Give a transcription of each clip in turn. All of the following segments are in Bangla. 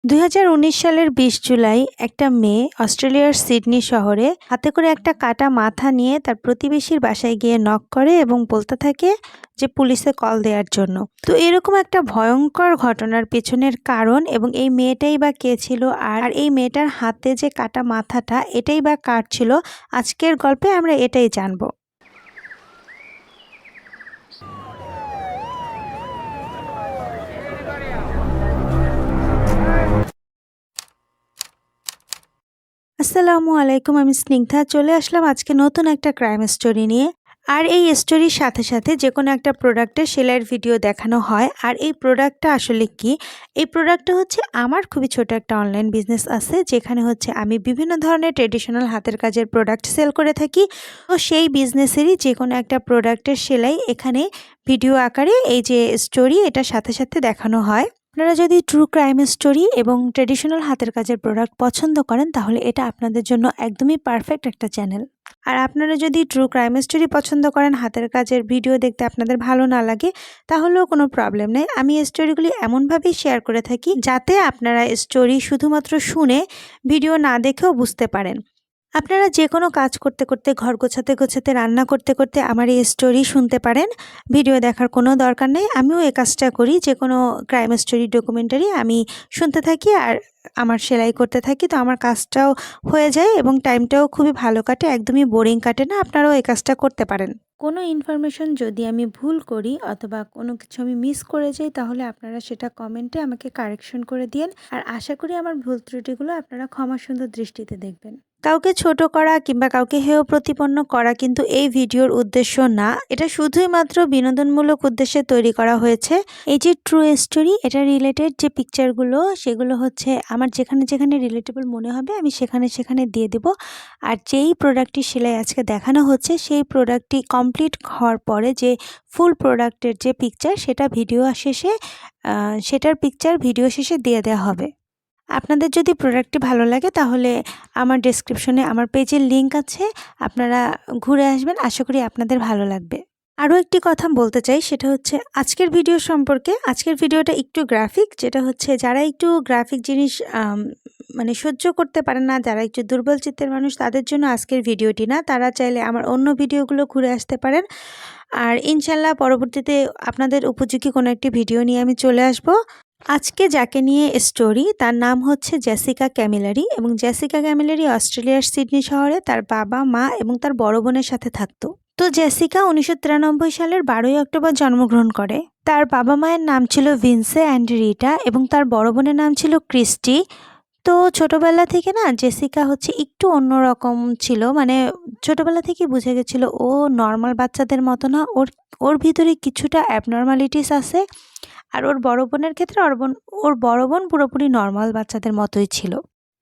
২০১৯ সালের ২০ জুলাই একটা মেয়ে অস্ট্রেলিয়ার সিডনি শহরে হাতে করে একটা কাটা মাথা নিয়ে তার প্রতিবেশীর বাসায় গিয়ে নক করে এবং বলতে থাকে যে পুলিশে কল দেওয়ার জন্য। তো এরকম একটা ভয়ঙ্কর ঘটনার পেছনের কারণ এবং এই মেয়েটাই বা কে ছিল আর এই মেয়েটার হাতে যে কাটা মাথাটা এটাই বা কার ছিল, আজকের গল্পে আমরা এটাই জানবো। আসসালামু আলাইকুম, আমি স্নিগ্ধা চলে আসলাম আজকে নতুন একটা ক্রাইম স্টোরি নিয়ে। আর এই স্টোরির সাথে সাথে যে কোনো একটা প্রোডাক্টের সেলাইয়ের ভিডিও দেখানো হয়। আর এই প্রোডাক্টটা আসলে কি, এই প্রোডাক্টটা হচ্ছে আমার খুবই ছোট একটা অনলাইন বিজনেস আছে, যেখানে হচ্ছে আমি বিভিন্ন ধরনের ট্রেডিশনাল হাতের কাজের প্রোডাক্ট সেল করে থাকি। তো সেই বিজনেসেরই যে কোনো একটা প্রোডাক্টের সেলাই এখানে ভিডিও আকারে এই যে স্টোরি এটার সাথে সাথে দেখানো হয়। আপনারা যদি ট্রু ক্রাইম স্টোরি এবং ট্রেডিশনাল হাতের কাজের প্রোডাক্ট পছন্দ করেন তাহলে এটা আপনাদের জন্য একদমই পারফেক্ট একটা চ্যানেল। আর আপনারা যদি ট্রু ক্রাইম স্টোরি পছন্দ করেন, হাতের কাজের ভিডিও দেখতে আপনাদের ভালো না লাগে, তাহলেও কোনো প্রবলেম নেই। আমি এই স্টোরিগুলি এমনভাবেই শেয়ার করে থাকি যাতে আপনারা স্টোরি শুধুমাত্র শুনে ভিডিও না দেখেও বুঝতে পারেন। আপনারা যে কোনো কাজ করতে করতে, ঘর গোছাতে গোছাতে, রান্না করতে করতে আমার এই স্টোরি শুনতে পারেন, ভিডিও দেখার কোনো দরকার নেই। আমিও এই কাজটা করি, যে কোনো ক্রাইম স্টোরি ডকুমেন্টারি আমি শুনতে থাকি আর আমার সেলাই করতে থাকি। তো আমার কাজটাও হয়ে যায় এবং টাইমটাও খুবই ভালো কাটে, একদমই বোরিং কাটে না। আপনারাও এই কাজটা করতে পারেন। কোনো ইনফরমেশন যদি আমি ভুল করি অথবা কোনো কিছু আমি মিস করে যাই তাহলে আপনারা সেটা কমেন্টে আমাকে কারেকশন করে দিন। আর আশা করি আমার ভুল ত্রুটিগুলো আপনারা ক্ষমা সুন্দর দৃষ্টিতে দেখবেন। কাউকে ছোট করা কিংবা কাউকে হেয় প্রতিপন্ন করা কিন্তু এই ভিডিওর উদ্দেশ্য না, এটা শুধুই মাত্র বিনোদনমূলক উদ্দেশ্যে তৈরি করা হয়েছে। এই যে ট্রু স্টোরি, এটা রিলেটেড যে পিকচারগুলো সেগুলো হচ্ছে আমার যেখানে যেখানে রিলেটেবল মনে হবে আমি সেখানে সেখানে দিয়ে দেব। আর যেই প্রোডাক্টটি সেলাই আজকে দেখানো হচ্ছে সেই প্রোডাক্টটি কমপ্লিট হওয়ার পরে যে ফুল প্রোডাক্টের যে পিকচার সেটা সেটার পিকচার ভিডিও শেষে দিয়ে দেওয়া হবে। আপনাদের যদি প্রোডাক্টটি ভালো লাগে তাহলে আমার ডেসক্রিপশনে আমার পেজের লিংক আছে, আপনারা ঘুরে আসবেন, আশা করি আপনাদের ভালো লাগবে। আরও একটি কথা বলতে চাই, সেটা হচ্ছে আজকের ভিডিও সম্পর্কে। আজকের ভিডিওটা একটু গ্রাফিক, যেটা হচ্ছে যারা একটু গ্রাফিক জিনিস মানে সহ্য করতে পারেন না, যারা একটু দুর্বল চিত্তের মানুষ, তাদের জন্য আজকের ভিডিওটি না। তারা চাইলে আমার অন্য ভিডিওগুলো ঘুরে আসতে পারেন। আর ইনশাল্লাহ পরবর্তীতে আপনাদের উপযোগী কোনো একটি ভিডিও নিয়ে আমি চলে আসব। আজকে যাকে নিয়ে স্টোরি তার নাম হচ্ছে জেসিকা ক্যামিলারি, এবং জেসিকা ক্যামিলারি অস্ট্রেলিয়ার সিডনি শহরে তার বাবা, মা এবং তার বড় বোনের সাথে থাকতো। তো জেসিকা 1993 সালের 12ই অক্টোবর জন্মগ্রহণ করে। তার বাবা মায়ের নাম ছিল ভিনসে অ্যান্ড রিটা এবং তার বড় বোনের নাম ছিল ক্রিস্টি। তো ছোটবেলা থেকে না জেসিকা হচ্ছে একটু অন্যরকম ছিল, মানে ছোটবেলা থেকে বুঝে গেছিল ও নর্মাল বাচ্চাদের মতো না, ওর ওর ভিতরে কিছুটা অ্যাবনর্মালিটিস আছে। আর ওর বড় বোনের ক্ষেত্রে ওর বড় বোন পুরোপুরি নর্মাল বাচ্চাদের মতোই ছিল।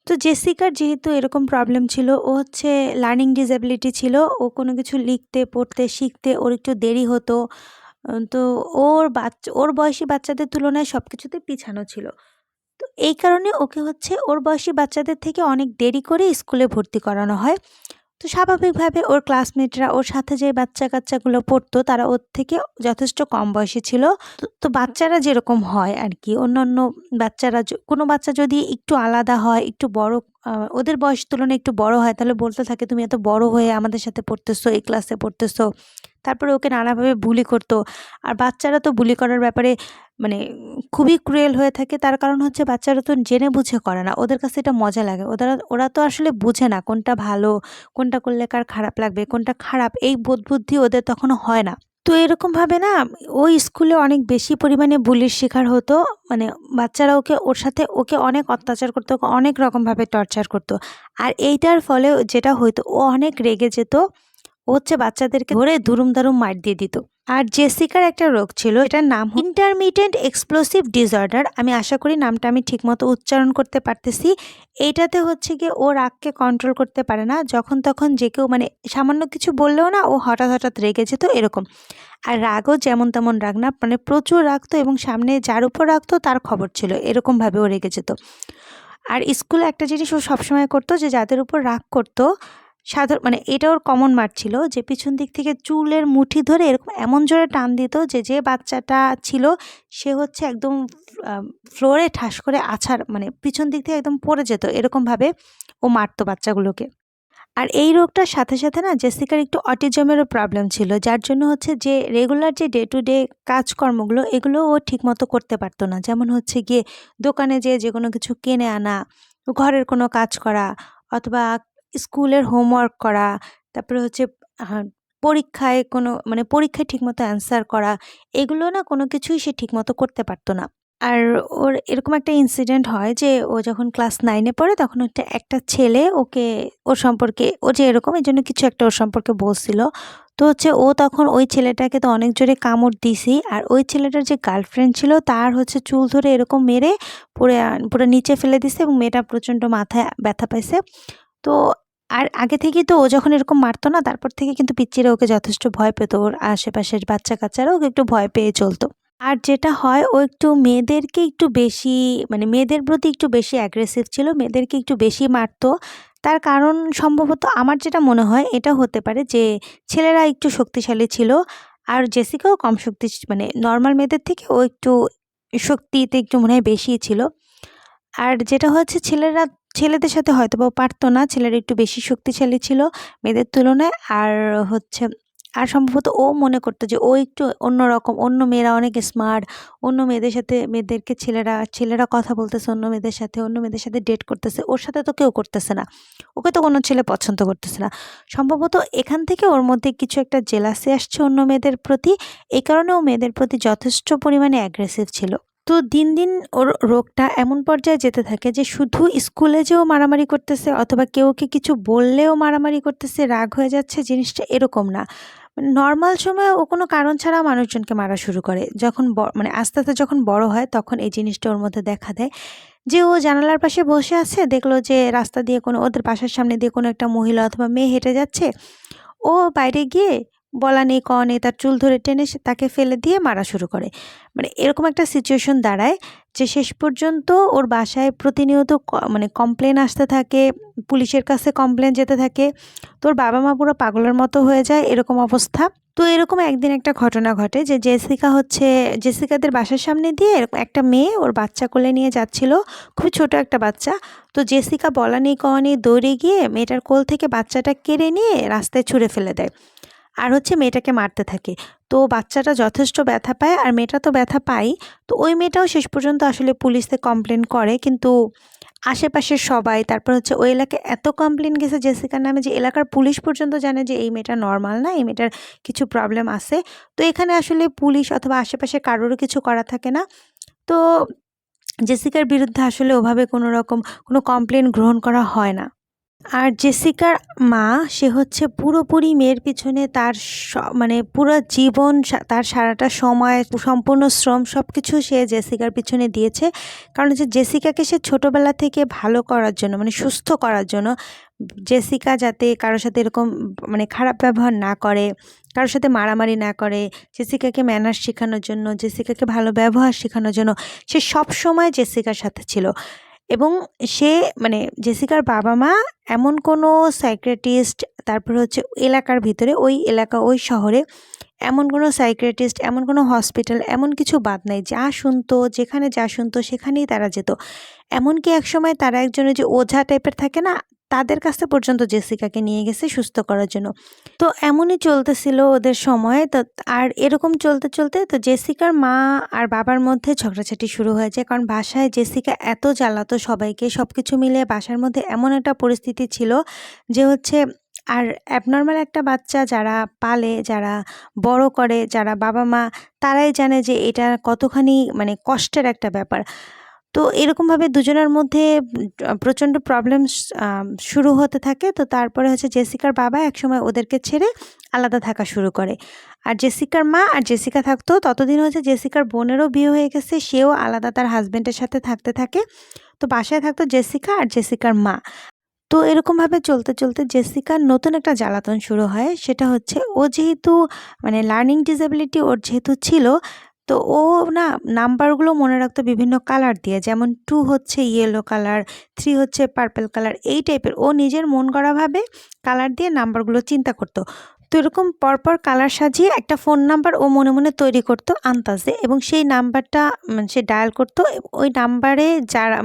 তো জেসিকার যেহেতু এরকম প্রবলেম ছিল, ও হচ্ছে লার্নিং ডিসএবিলিটি ছিল, ও কোনো কিছু লিখতে পড়তে শিখতে ওর একটু দেরি হতো। তো ওর বয়সী বাচ্চাদের তুলনায় সব কিছুতে পিছানো ছিল। তো এই কারণে ওকে হচ্ছে ওর বয়সী বাচ্চাদের থেকে অনেক দেরি করে স্কুলে ভর্তি করানো হয়। তো স্বাভাবিকভাবে ওর ক্লাসমেটরা, ওর সাথে যে বাচ্চা কাচ্চাগুলো পড়তো তারা ওর থেকে যথেষ্ট কম বয়সী ছিল। তো বাচ্চারা যেরকম হয় আর কি, অন্যান্য বাচ্চারা কোনো বাচ্চা যদি একটু আলাদা হয়, একটু বড়, ওদের বয়স তুলনায় একটু বড় হয়, তাহলে বলতে থাকে তুমি এত বড় হয়ে আমাদের সাথে পড়তেছো, এই ক্লাসে পড়তেছো। তারপরে ওকে নানাভাবে বুলি করতো। আর বাচ্চারা তো বুলি করার ব্যাপারে মানে খুবই ক্রুয়েল হয়ে থাকে, তার কারণ হচ্ছে বাচ্চারা তো জেনে বুঝে করে না, ওদের কাছে এটা মজা লাগে। ওরা তো আসলে বুঝে না কোনটা ভালো, কোনটা করলে কার খারাপ লাগবে, কোনটা খারাপ, এই বোধ বুদ্ধি ওদের তখনও হয় না। তো এরকমভাবে না ওই স্কুলে অনেক বেশি পরিমাণে বুলির শিকার হতো। মানে বাচ্চারা ওকে অনেক অত্যাচার করতো, ওকে অনেক রকমভাবে টর্চার করতো। আর এইটার ফলে যেটা হইতো, ও অনেক রেগে যেত, ও হচ্ছে বাচ্চাদেরকে ধরে দুরুম দারুম মার দিয়ে দিত। আর জেসিকার একটা রোগ ছিল, এটার নাম ইন্টারমিটেন্ট এক্সপ্লোসিভ ডিসঅর্ডার। আমি আশা করি নামটা আমি ঠিকমতো উচ্চারণ করতে পারতেছি। এইটাতে হচ্ছে গিয়ে ও রাগকে কন্ট্রোল করতে পারে না, যখন তখন যে কেউ মানে সামান্য কিছু বললেও না ও হঠাৎ হঠাৎ রেগে যেত এরকম। আর রাগও যেমন তেমন রাগ না, মানে প্রচুর রাগতো এবং সামনে যার উপর রাগতো তার খবর ছিল, এরকমভাবে ও রেগে যেত। আর স্কুলে একটা জিনিস ও সবসময় করতো, যে যাদের উপর রাগ করতো সাধারণ মানে এটা ওর কমন মার ছিল যে পিছন দিক থেকে চুলের মুঠি ধরে এরকম এমন জোরে টান দিত যে বাচ্চাটা ছিল সে হচ্ছে একদম ফ্লোরে ঠাস করে আছাড় মানে পিছন দিক থেকে একদম পড়ে যেত, এরকমভাবে ও মারতো বাচ্চাগুলোকে। আর এই রোগটার সাথে সাথে না জেসিকার একটু অটিজমেরও প্রবলেম ছিল, যার জন্য হচ্ছে যে রেগুলার যে ডে টু ডে কাজকর্মগুলো এগুলো ও ঠিকমতো করতে পারতো না। যেমন হচ্ছে গিয়ে দোকানে যেয়ে যে কোনো কিছু কিনে আনা, ঘরের কোনো কাজ করা, অথবা স্কুলের হোমওয়ার্ক করা, তারপরে হচ্ছে পরীক্ষায় কোনো মানে পরীক্ষায় ঠিকমতো অ্যান্সার করা, এগুলো না কোনো কিছুই সে ঠিকমতো করতে পারতো না। আর ওর এরকম একটা ইনসিডেন্ট হয় যে ও যখন ক্লাস 9 এ পড়ে তখন একটা ছেলে ওকে ওর সম্পর্কে ও যে এরকম এজন্য কিছু একটা ওর সম্পর্কে বলছিল। তো হচ্ছে ও তখন ওই ছেলেটাকে তো অনেক জোরে কামড় দিছি, আর ওই ছেলেটার যে গার্লফ্রেন্ড ছিল তার হচ্ছে চুল ধরে এরকম মেরে পুরো নিচে ফেলে দিছে এবং মেয়েটা প্রচণ্ড মাথায় ব্যথা পাইছে। তো আর আগে থেকেই তো ও যখন এরকম মারতো না তারপর থেকে কিন্তু পিচ্চিরা ওকে যথেষ্ট ভয় পেত, ওর আশেপাশের বাচ্চা-কাচ্চারা ওকে একটু ভয় পেয়ে চলতো। আর যেটা হয় ও একটু মেয়েদেরকে একটু বেশি মানে মেয়েদের প্রতি একটু বেশি অ্যাগ্রেসিভ ছিল, মেয়েদেরকে একটু বেশি মারতো। তার কারণ সম্ভবত আমার যেটা মনে হয় এটা হতে পারে যে ছেলেরা একটু শক্তিশালী ছিল আর জেসিকাও কম মানে নর্মাল মেয়েদের থেকে ও একটু শক্তিতে একটু মনে হয় বেশিই ছিল। আর যেটা হচ্ছে ছেলেদের সাথে হয়তোবা ও পারতো না, ছেলেরা একটু বেশি শক্তিশালী ছিল মেয়েদের তুলনায়। আর হচ্ছে আর সম্ভবত ও মনে করতো যে ও একটু অন্যরকম, অন্য মেয়েরা অনেক স্মার্ট, অন্য মেয়েদেরকে ছেলেরা কথা বলতেছে অন্য মেয়েদের সাথে ডেট করতেছে, ওর সাথে তো কেউ করতেছে না, ওকে তো কোনো ছেলে পছন্দ করতেছে না। সম্ভবত এখান থেকে ওর মধ্যে কিছু একটা জেলাসি আসছে অন্য মেয়েদের প্রতি, এই কারণে ও মেয়েদের প্রতি যথেষ্ট পরিমাণে অ্যাগ্রেসিভ ছিল। তো দিন দিন ওর রোগটা এমন পর্যায়ে যেতে থাকে যে শুধু স্কুলে যেও মারামারি করতেছে অথবা কেউ ওকে কিছু বললেও মারামারি করতেছে, রাগ হয়ে যাচ্ছে, জিনিসটা এরকম না। মানে নর্মাল সময়ে ও কোনো কারণ ছাড়া মানুষজনকে মারা শুরু করে। যখন মানে আস্তে আস্তে যখন বড় হয় তখন এই জিনিসটা ওর মধ্যে দেখা দেয় যে ও জানালার পাশে বসে আছে, দেখলো যে রাস্তা দিয়ে কোনো ওদের বাসার সামনে দিয়ে কোনো একটা মহিলা অথবা মেয়ে হেঁটে যাচ্ছে, ও বাইরে গিয়ে বলা নেই কওয়া নেই তার চুল ধরে টেনে তাকে ফেলে দিয়ে মারা শুরু করে। মানে এরকম একটা সিচুয়েশন দাঁড়ায় যে শেষ পর্যন্ত ওর বাসায় প্রতিনিয়ত মানে কমপ্লেন আসতে থাকে, পুলিশের কাছে কমপ্লেন যেতে থাকে। তোর বাবা মা পুরো পাগলের মতো হয়ে যায় এরকম অবস্থা। তো এরকম একদিন একটা ঘটনা ঘটে যে জেসিকাদের বাসার সামনে দিয়ে এরকম একটা মেয়ে ওর বাচ্চা কোলে নিয়ে যাচ্ছিল, খুবই ছোট একটা বাচ্চা। তো জেসিকা বলা নেই কওয়া নেই দৌড়ে গিয়ে মেয়েটার কোল থেকে বাচ্চাটা কেড়ে নিয়ে রাস্তায় ছুঁড়ে ফেলে দেয় আর হচ্ছে মেয়েটাকে মারতে থাকে। তো বাচ্চাটা যথেষ্ট ব্যথা পায় আর মেয়েটা তো ব্যথা পায়। তো ওই মেয়েটাও শেষ পর্যন্ত আসলে পুলিশে কমপ্লেন করে, কিন্তু আশেপাশের সবাই তারপর হচ্ছে ওই এলাকায় এত কমপ্লেন গেছে জেসিকার নামে যে এলাকার পুলিশ পর্যন্ত জানে যে এই মেয়েটা নর্মাল না, এই মেয়েটার কিছু প্রবলেম আছে। তো এখানে আসলে পুলিশ অথবা আশেপাশে কারোরও কিছু করা থাকে না। তো জেসিকার বিরুদ্ধে আসলে ওভাবে কোনো রকম কোনো কমপ্লেন গ্রহণ করা হয় না। আর জেসিকার মা সে হচ্ছে পুরোপুরি মেয়ের পিছনে তার মানে পুরো জীবন তার সারাটা সময় সম্পূর্ণ শ্রম সব কিছু সে জেসিকার পিছনে দিয়েছে। কারণ হচ্ছে জেসিকাকে সে ছোটোবেলা থেকে ভালো করার জন্য মানে সুস্থ করার জন্য, জেসিকা যাতে কারোর সাথে এরকম মানে খারাপ ব্যবহার না করে, কারোর সাথে মারামারি না করে, জেসিকাকে ম্যানার্স শেখানোর জন্য, জেসিকাকে ভালো ব্যবহার শেখানোর জন্য সে সব সময় জেসিকার সাথে ছিল। এবং সে মানে জেসিকার বাবা মা এমন কোনো সাইকিয়াট্রিস্ট, তারপরে হচ্ছে এলাকার ভিতরে ওই শহরে এমন কোনো সাইকিয়াট্রিস্ট, এমন কোনো হসপিটাল, এমন কিছু বাদ নাই, যেখানে যা শুনতো সেখানেই তারা যেত। এমনকি একসময় তারা একজনের যে ওঝা টাইপের থাকে না, তাদের কাছে পর্যন্ত জেসিকাকে নিয়ে গেছে সুস্থ করার জন্য। তো এমনই চলতেছিল ওদের সময়। তো আর এরকম চলতে চলতে তো জেসিকার মা আর বাবার মধ্যে ঝগড়াঝাটি শুরু হয়ে যায়, কারণ বাসায় জেসিকা এত জ্বালাতো সবাইকে, সব কিছু মিলিয়ে বাসার মধ্যে এমন একটা পরিস্থিতি ছিল যে হচ্ছে আর অ্যাবনর্মাল একটা বাচ্চা যারা পালে, যারা বড় করে, যারা বাবা মা, তারাই জানে যে এটা কতখানি মানে কষ্টের একটা ব্যাপার। তো এরকমভাবে দুজনের মধ্যে প্রচণ্ড প্রবলেম শুরু হতে থাকে। তো তারপরে হচ্ছে জেসিকার বাবা একসময় ওদেরকে ছেড়ে আলাদা থাকা শুরু করে। আর জেসিকার মা আর জেসিকা থাকতো ততদিন হচ্ছে জেসিকার বোনেরও বিয়ে হয়ে গেছে, সেও আলাদা তার হাজব্যান্ডের সাথে থাকতে থাকে। তো বাসায় থাকতো জেসিকা আর জেসিকার মা। তো এরকমভাবে চলতে চলতে জেসিকার নতুন একটা জ্বালাতন শুরু হয়। সেটা হচ্ছে ও যেহেতু মানে লার্নিং ডিসেবিলিটি ওর যেহেতু ছিল, তো ও না নাম্বারগুলো মনে রাখতো বিভিন্ন কালার দিয়ে, যেমন 2 হচ্ছে ইয়েলো কালার, 3 হচ্ছে পার্পল কালার, এই টাইপের ও নিজের মন গড়াভাবে কালার দিয়ে নাম্বারগুলো চিন্তা করত। তো এরকম পরপর কালার সাজিয়ে একটা ফোন নাম্বার ও মনে মনে তৈরি করত আন্তাজে, এবং সেই নাম্বারটা সে ডায়াল করত। ওই নাম্বারে যারা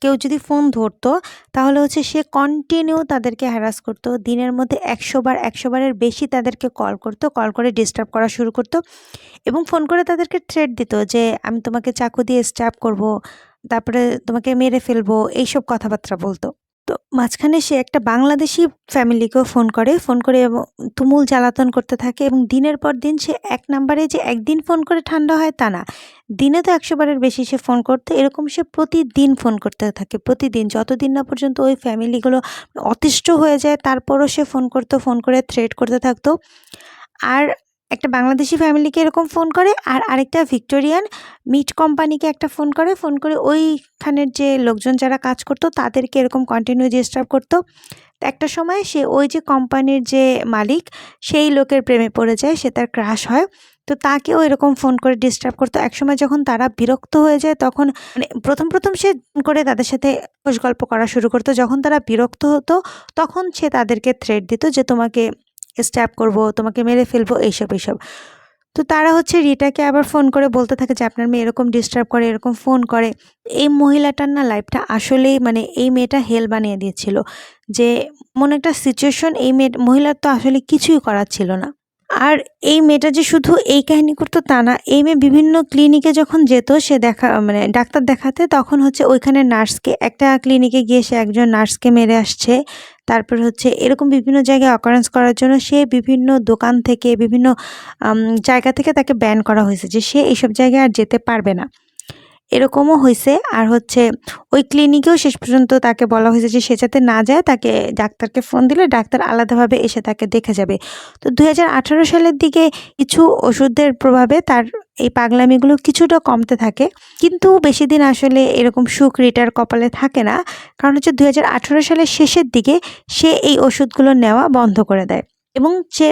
কেউ যদি ফোন ধরতো তাহলে হচ্ছে সে কন্টিনিউ তাদেরকে হ্যারাস করত। দিনের মধ্যে 100 বার, 100 বারের বেশি তাদেরকে কল করত, কল করে ডিস্টার্ব করা শুরু করত এবং ফোন করে তাদেরকে থ্রেট দিত যে আমি তোমাকে চাকু দিয়ে স্ট্যাব করব, তারপরে তোমাকে মেরে ফেলবো, এইসব কথাবার্তা বলতো। তো মাঝখানে সে একটা বাংলাদেশি ফ্যামিলিকেও ফোন করে এবং তুমুল জ্বালাতন করতে থাকে, এবং দিনের পর দিন সে এক নাম্বারে যে একদিন ফোন করে ঠান্ডা হয় তা না, দিনে তো 100 বারের বেশি সে ফোন করতো। এরকম সে প্রতিদিন ফোন করতে থাকে, প্রতিদিন, যতদিন না পর্যন্ত ওই ফ্যামিলিগুলো অতিষ্ঠ হয়ে যায় তারপরও সে ফোন করতো, ফোন করে থ্রেট করতে থাকতো। আর একটা বাংলাদেশি ফ্যামিলিকে এরকম ফোন করে, আর আরেকটা ভিক্টোরিয়ান মিট কোম্পানিকে একটা ফোন করে ওইখানের যে লোকজন যারা কাজ করতো তাদেরকে এরকম কন্টিনিউ ডিস্টার্ব করতো। একটা সময় সে ওই যে কোম্পানির যে মালিক সেই লোকের প্রেমে পড়ে যায়, সে তার ক্রাশ হয়। তো তাকেও এরকম ফোন করে ডিস্টার্ব করতো। একসময় যখন তারা বিরক্ত হয়ে যায় তখন প্রথম সে ফোন করে তাদের সাথে খোশ গল্প করা শুরু করতো। যখন তারা বিরক্ত হতো তখন সে তাদেরকে থ্রেট দিত যে তোমাকে স্ট্যাব করব, তোমাকে মেরে ফেলবো, এইসব। তো তারা হচ্ছে রিটাকে আবার ফোন করে বলতে থাকে যে আপনার মেয়ে এরকম ডিস্টার্ব করে, এরকম ফোন করে। এই মহিলাটার না লাইফটা আসলেই এই মেয়েটা হেল বানিয়ে দিয়েছিল। যে এমন একটা সিচুয়েশন, এই মহিলার তো আসলে কিছুই করার ছিল না। আর এই মেয়েটা যে শুধু এই কাহিনী করতো তা না, এই মেয়ে বিভিন্ন ক্লিনিকে যখন যেত সে ডাক্তার দেখাতে, তখন হচ্ছে ওইখানে নার্সকে, একটা ক্লিনিকে গিয়ে সে একজন নার্সকে মেরে আসছে। তারপর হচ্ছে এরকম বিভিন্ন জায়গায় অকারেন্স করার জন্য সে বিভিন্ন দোকান থেকে, বিভিন্ন জায়গা থেকে তাকে ব্যান করা হয়েছে যে সে এইসব জায়গায় আর যেতে পারবে না, এরকমও হয়েছে। আর হচ্ছে ওই ক্লিনিকেও শেষ পর্যন্ত তাকে বলা হয়েছে যে সে যাতে না যায়, তাকে ডাক্তারকে ফোন দিলে ডাক্তার আলাদাভাবে এসে তাকে দেখে যাবে। তো 2018 সালের দিকে কিছু ওষুধের প্রভাবে তার এই পাগলামিগুলো কিছুটা কমতে থাকে, কিন্তু বেশি দিন আসলে এরকম সুখ রিটার কপালে থাকে না। কারণ হচ্ছে 2018 সালের শেষের দিকে সে এই ওষুধগুলো নেওয়া বন্ধ করে দেয়, এবং সে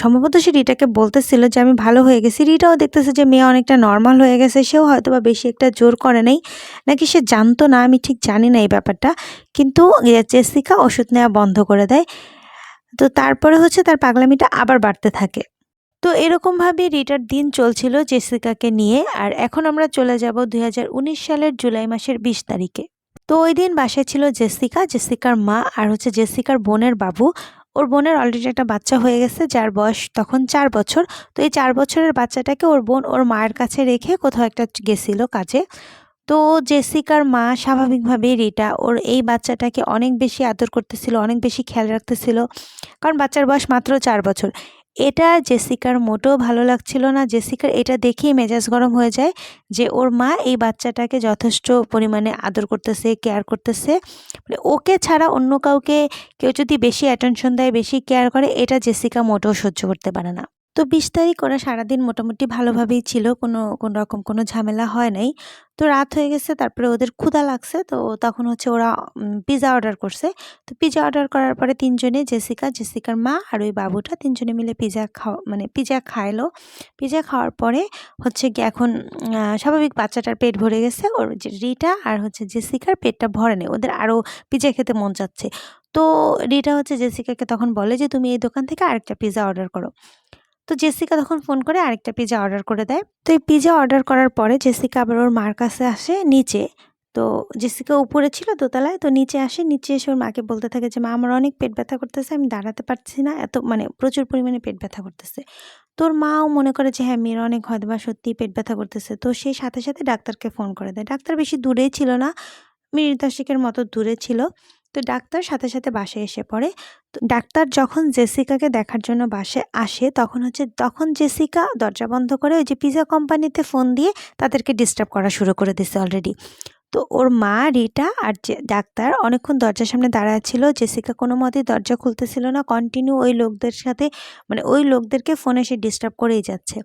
সম্ভবত সে রিটাকে বলতেছিল যে আমি ভালো হয়ে গেছি। রিটাও দেখতেছে যে মেয়ে অনেকটা নর্মাল হয়ে গেছে, সেও হয়তো বা বেশি একটা জোর করে নাই, নাকি সে জানতো না, আমি ঠিক জানি না এই ব্যাপারটা। কিন্তু জেসিকা ওষুধ নেওয়া বন্ধ করে দেয়। তো তারপরে হচ্ছে তার পাগলামিটা আবার বাড়তে থাকে। তো এরকমভাবে রিটার দিন চলছিল জেসিকাকে নিয়ে। আর এখন আমরা চলে যাব 2019 সালের জুলাই মাসের 20 তারিখে। তো ওই দিন বাসায় ছিল জেসিকার মা, আর হচ্ছে জেসিকার বোনের বাবু। ওর বোনের অলরেডি একটা বাচ্চা হয়ে গেছে, যার বয়স তখন 4 বছর। তো এই 4 বছরের বাচ্চাটাকে ওর বোন ওর মায়ের কাছে রেখে কোথাও একটা গেছিল কাজে। তো জেসিকার মা স্বাভাবিকভাবেই রিটা ওর এই বাচ্চাটাকে অনেক বেশি আদর করতেছিল, অনেক বেশি খেয়াল রাখতেছিল, কারণ বাচ্চার বয়স মাত্র 4 বছর। এটা জেসিকার মোটেও ভালো লাগছিল না। জেসিকার এটা দেখেই মেজাজ গরম হয়ে যায় যে ওর মা এই বাচ্চাটাকে যথেষ্ট পরিমাণে আদর করতেছে, কেয়ার করতেছে। ওকে ছাড়া অন্য কাউকে কেউ যদি বেশি অ্যাটেনশন দেয়, বেশি কেয়ার করে, এটা জেসিকা মোটেও সহ্য করতে পারে না। তো 20 তারিখ ওরা সারাদিন মোটামুটি ভালোভাবেই ছিল, কোনো রকম কোনো ঝামেলা হয় নাই। তো রাত হয়ে গেছে, তারপরে ওদের ক্ষুধা লাগছে, তো তখন হচ্ছে ওরা পিৎজা অর্ডার করছে। তো পিৎজা অর্ডার করার পরে তিনজনে, জেসিকার মা আর ওই বাবুটা, তিনজনে মিলে পিৎজা খাইলো। পিৎজা খাওয়ার পরে হচ্ছে গিয়ে এখন স্বাভাবিক বাচ্চাটার পেট ভরে গেছে, ওর যে রিটা আর হচ্ছে জেসিকার পেটটা ভরে নেই, ওদের আরও পিৎজা খেতে মন চাচ্ছে। তো রিটা হচ্ছে জেসিকাকে তখন বলে যে তুমি এই দোকান থেকে আরেকটা পিৎজা অর্ডার করো। তো জেসিকা তখন ফোন করে আরেকটা পিৎজা অর্ডার করে দেয়। তো এই পিৎজা অর্ডার করার পরে জেসিকা আবার ওর মার কাছে আসে নিচে। তো জেসিকা উপরে ছিল দোতলায়, তো নিচে আসে, নিচে এসে ওর মাকে বলতে থাকে যে মা আমার অনেক পেট ব্যথা করতেছে, আমি দাঁড়াতে পারছি না, এত প্রচুর পরিমাণে পেট ব্যথা করতেছে। তোর মাও মনে করে যে হ্যাঁ মেয়ের অনেক হয়তো বা সত্যিই পেট ব্যথা করতেছে। তো সেই সাথে সাথে ডাক্তারকে ফোন করে দেয়। ডাক্তার বেশি দূরেই ছিল না, মিনিট 10 মতো দূরে ছিল। তো ডাক্তার সাথে সাথে বাসায় এসে পড়ে। তো ডাক্তার যখন জেসিকাকে দেখার জন্য বাসায় আসে তখন জেসিকা দরজা বন্ধ করে ওই যে পিৎজা কোম্পানিতে ফোন দিয়ে তাদেরকে ডিস্টার্ব করা শুরু করে দিছে অলরেডি। তো ওর মা, রিটা আর ডাক্তার অনেকক্ষণ দরজার সামনে দাঁড়ায় ছিল। জেসিকা কোনো মতেই দরজা খুলতেছিল না, কন্টিনিউ ওই লোকদের সাথে ওই লোকদেরকে ফোনে সে ডিস্টার্ব করেই যাচ্ছে।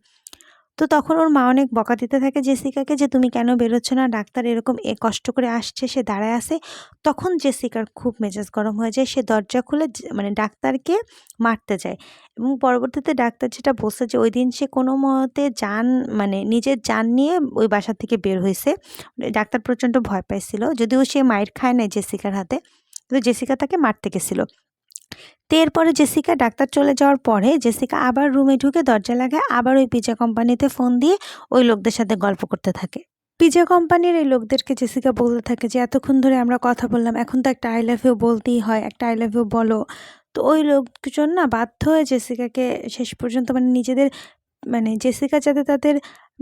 তো তখন ওর মা অনেক বকা দিতে থাকে জেসিকাকে যে, "তুমি কেন বেরোচ্ছ না? ডাক্তার এরকম কষ্ট করে আসছে, সে দাঁড়ায় আছে।" তখন জেসিকার খুব মেজাজ গরম হয়ে যায়। সে দরজা খুলে মানে ডাক্তারকে মারতে যায় এবং পরবর্তীতে ডাক্তার যেটা বলছে যে, ওইদিন সে কোনোমতে মানে নিজের জান নিয়ে ওই বাসা থেকে বের হইছে। ডাক্তার প্রচণ্ড ভয় পাইছিল। যদিও সে মাইর খায় নাই জেসিকার হাতে। কিন্তু জেসিকা তাকে মারতে গেছিল। তো এরপরে জেসিকা ডাক্তার চলে যাওয়ার পরে জেসিকা আবার রুমে ঢুকে দরজা লাগায় আবার ওই পিজ্জা কোম্পানিতে ফোন দিয়ে ওই লোকদের সাথে গল্প করতে থাকে। পিজ্জা কোম্পানির এই লোকদেরকে জেসিকা বলতে থাকে যে, "এতক্ষণ ধরে আমরা কথা বললাম, এখন তো একটা আই লাভ ইউ বলতেই হয়, একটা আই লাভ ইউ বলো।" তো ওই লোকজন না বাধ্য হয়ে জেসিকাকে শেষ পর্যন্ত মানে নিজেদের মানে জেসিকা যাতে তাদের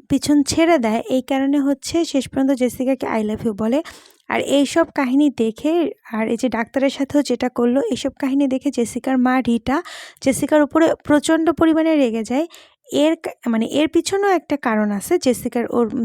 পিছন ছেড়ে দেয় এই কারণে হচ্ছে শেষ পর্যন্ত জেসিকাকে আই লাভ ইউ বলে। আর এইসব কাহিনী দেখে আর এই যে ডাক্তারের সাথেও যেটা করলো এইসব কাহিনী দেখে জেসিকার মা রিটা জেসিকার উপরে প্রচণ্ড পরিমাণে রেগে যায়। মানে এর পিছনেও একটা কারণ আছে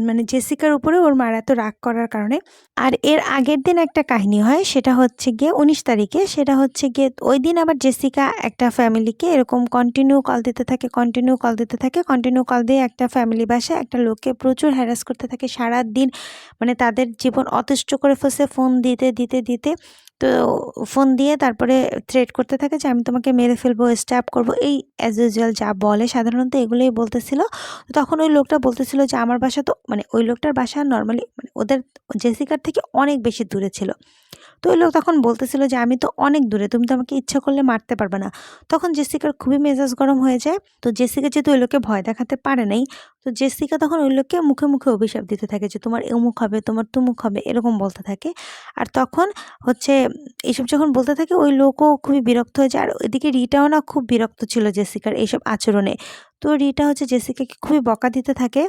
মানে জেসিকার উপরে ওর মার এত রাগ করার কারণে। আর এর আগের দিন একটা কাহিনী হয় সেটা হচ্ছে গিয়ে ১৯ তারিখে, সেটা হচ্ছে গিয়ে ওই দিন আবার জেসিকা একটা ফ্যামিলিকে এরকম কন্টিনিউ কল দিতে থাকে, কন্টিনিউ কল দিতে থাকে, কন্টিনিউ কল দিয়ে একটা ফ্যামিলি বাসায় একটা লোককে প্রচুর হ্যারাস করতে থাকে সারাদিন। মানে তাদের জীবন অতিষ্ঠ করে ফেলছে ফোন দিতে, দিতে, দিতে। তো ফোন দিয়ে তারপরে থ্রেট করতে থাকে যে, "আমি তোমাকে মেরে ফেলবো, স্ট্যাব করবো।" এই অ্যাজ ইউজুয়াল যা বলে সাধারণত এগুলোই বলতেছিল। তখন ওই লোকটা বলতেছিল যে, "আমার বাসা তো" মানে ওই লোকটার বাসা নরমালি মানে ওদের জেসিকার থেকে অনেক বেশি দূরে ছিল। তো ওই লোক তখন বলতেছিল যে, "আমি তো অনেক দূরে, তুমি তো আমাকে ইচ্ছা করলে মারতে পারবে না।" তখন জেসিকার খুবই মেজাজ গরম হয়ে যায়। তো জেসিকা যেহেতু ওই লোককে ভয় দেখাতে পারে নাই, তো জেসিকা তখন ওই লোককে মুখে, মুখে অভিশাপ দিতে থাকে যে, "তোমার অমুক হবে, তোমার তমুক হবে" এরকম বলতে থাকে। আর তখন হচ্ছে এসব যখন বলতে থাকে ওই লোকও খুবই বিরক্ত হয়ে যায়। আর ওইদিকে রিটাও না খুব বিরক্ত ছিল জেসিকার এইসব আচরণে। তো রিটা হচ্ছে জেসিকাকে খুবই বকা দিতে থাকে।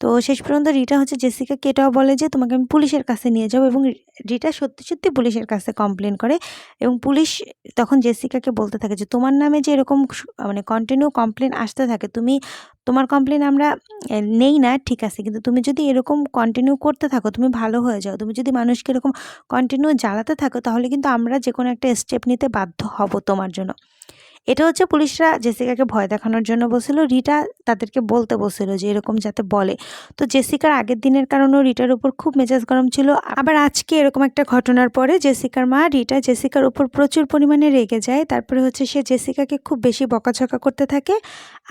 তো শেষ পর্যন্ত রিটা হচ্ছে জেসিকাকে এটাও বলে যে, "তোমাকে আমি পুলিশের কাছে নিয়ে যাবো" এবং রিটা সত্যি, সত্যি পুলিশের কাছে কমপ্লেন করে এবং পুলিশ তখন জেসিকাকে বলতে থাকে যে, "তোমার নামে যে এরকম মানে কন্টিনিউ কমপ্লেন আসতে থাকে, তোমার কমপ্লেন আমরা নেই না ঠিক আছে। কিন্তু তুমি যদি এরকম কন্টিনিউ করতে থাকো, তুমি ভালো হয়ে যাও। তুমি যদি মানুষকে এরকম কন্টিনিউ জ্বালাতে থাকো তাহলে কিন্তু আমরা যেকোনো একটা স্টেপ নিতে বাধ্য হব তোমার জন্য।" এটা হচ্ছে পুলিশরা জেসিকাকে ভয় দেখানোর জন্য বলছিল। রিটা তাদেরকে বলতে বলছিল যে এরকম যাতে বলে। তো জেসিকার আগের দিনের কারণেও রিটার উপর খুব মেজাজ গরম ছিল। আবার আজকে এরকম একটা ঘটনার পরে জেসিকার মা রিটা জেসিকার উপর প্রচুর পরিমাণে রেগে যায়। তারপরে হচ্ছে সে জেসিকাকে খুব বেশি বকাঝকা করতে থাকে।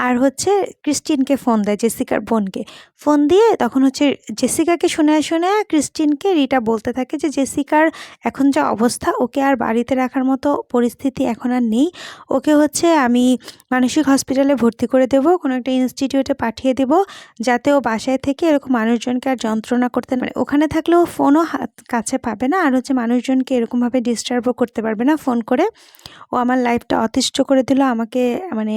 আর হচ্ছে ক্রিস্টিনকে ফোন দেয়, জেসিকার বোনকে। ফোন দিয়ে তখন হচ্ছে জেসিকাকে শোনায়া, শোনায়া ক্রিস্টিনকে রিটা বলতে থাকে যে জেসিকার এখন যা অবস্থা ওকে আর বাড়িতে রাখার মতো পরিস্থিতি এখন আর নেই। ওকে হচ্ছে আমি মানসিক হসপিটালে ভর্তি করে দেব, কোনো একটা ইনস্টিটিউটে পাঠিয়ে দেব, যাতে ও বাসায় থেকে এরকম মানুষজনকে আর যন্ত্রণা করতে মানে ওখানে থাকলেও ফোনও কাছে পাবে না আর হচ্ছে মানুষজনকে এরকমভাবে ডিস্টার্বও করতে পারবে না ফোন করে। ও আমার লাইফটা অতিষ্ঠ করে দিল আমাকে মানে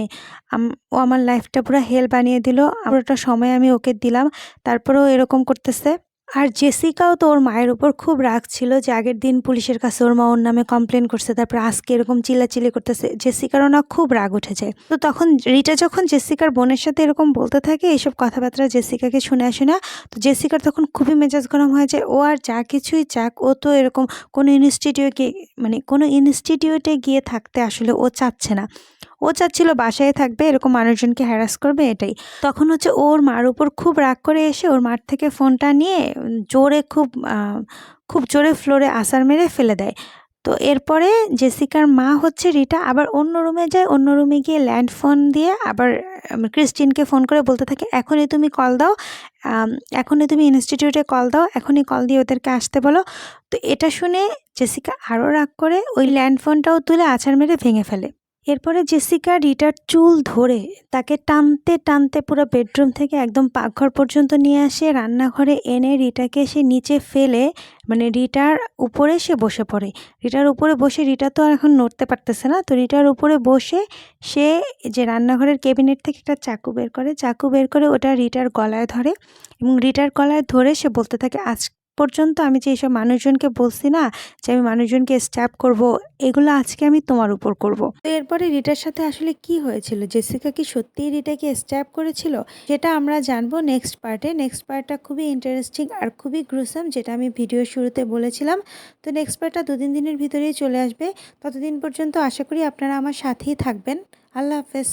ও আমার লাইফটা পুরো হেল বানিয়ে দিল। পুরোটা সময় আমি ওকে দিলাম, তারপরেও এরকম করতেছে। আর জেসিকাও তো ওর মায়ের উপর খুব রাগ ছিল যে আগের দিন পুলিশের কাছে ওর মা ওর নামে কমপ্লেন করছে, তারপর আজকে এরকম চিল্লাচিল্লি করতেছে। জেসিকারও না খুব রাগ উঠে যায়। তো তখন রিটা যখন জেসিকার বোনের সাথে এরকম বলতে থাকে এইসব কথাবার্তা জেসিকাকে শুনে আসে না। তো জেসিকার তখন খুবই মেজাজ গরম হয়ে যায়। ও আর যা কিছুই চাক, ও তো এরকম কোনো ইনস্টিটিউটে গিয়ে থাকতে আসলে ও চাচ্ছে না। ও চাচ্ছিল বাসায় থাকবে, এরকম মানুষজনকে হ্যারাস করবে এটাই। তখন হচ্ছে ওর মার উপর খুব রাগ করে এসে ওর মার থেকে ফোনটা নিয়ে জোরে খুব জোরে ফ্লোরে আছাড় মেরে ফেলে দেয়। তো এরপরে জেসিকার মা হচ্ছে রিটা আবার অন্য রুমে যায়। অন্য রুমে গিয়ে ল্যান্ড ফোন দিয়ে আবার ক্রিস্টিনকে ফোন করে বলতে থাকে, "এখনই তুমি কল দাও, এখনই তুমি ইনস্টিটিউটে কল দাও, এখনই কল দিয়ে ওদেরকে আসতে বলো।" তো এটা শুনে জেসিকা আরও রাগ করে ওই ল্যান্ড ফোনটাও তুলে আছাড় মেরে ভেঙে ফেলে। এরপরে জেসিকা রিটার চুল ধরে তাকে টানতে টানতে পুরো বেডরুম থেকে একদম পাকঘর পর্যন্ত নিয়ে আসে, রান্নাঘরে এনে রিটাকে সে নিচে ফেলে মানে রিটার উপরে সে বসে পড়ে। রিটার উপরে বসে রিটা তো আর এখন নড়তে পারতেছে না, তো রিটার উপরে বসে সে যে রান্নাঘরের ক্যাবিনেট থেকে একটা চাকু বের করে ওটা রিটার গলায় ধরে এবং রিটার গলায় ধরে সে বলতে থাকে, "আজ পর্যন্ত আমি যে এইসব মানুষজনকে বলছি না যে আমি মানুষজনকে স্ট্যাব করব, এগুলো আজকে আমি তোমার উপর করব।" তো এরপরে রিটার সাথে আসলে কি হয়েছিল, জেসিকা কি সত্যিই রিটাকে স্ট্যাব করেছিল, সেটা আমরা জানবো নেক্সট পার্টে। নেক্সট পার্টটা খুবই ইন্টারেস্টিং আর খুবই গ্রুসাম, যেটা আমি ভিডিওর শুরুতে বলেছিলাম। তো নেক্সট পার্টটা 2-3 দিনের ভিতরেই চলে আসবে। ততদিন পর্যন্ত আশা করি আপনারা আমার সাথেই থাকবেন। আল্লাহ হাফেজ।